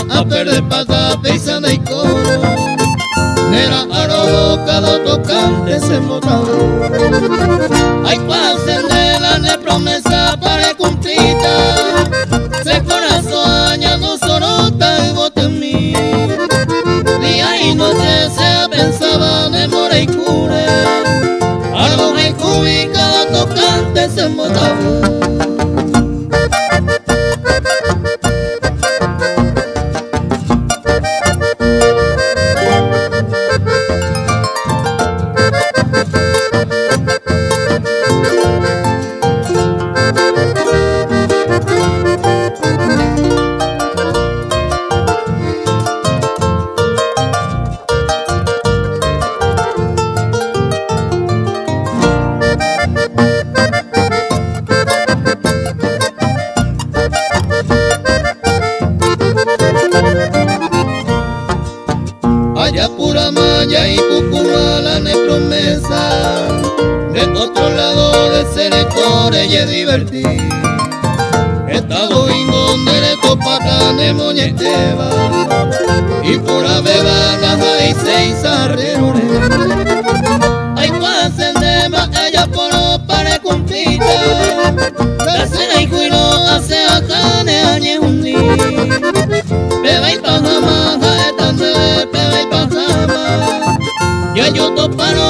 a perder pata pensando y coro. Nera aro cada tocante se motaba. Hay pasen de la promesa para cumplita. Se corazón añado sorota y bote en mí. Día y noche se pensaba de mora y cure. Algo me cubí cada tocante se motaba. Allá pura maya y Pucumala ne promesa. De otro lado de Serecore y divertir. Estado donde le topa ne moñeteva. Y pura beba caja y seis arreores. Hay pasen de más ella por para compita. La cena y cuino hace acá ne añe un día. Beba y pajama, están de beba y pajama. Ya yo toparo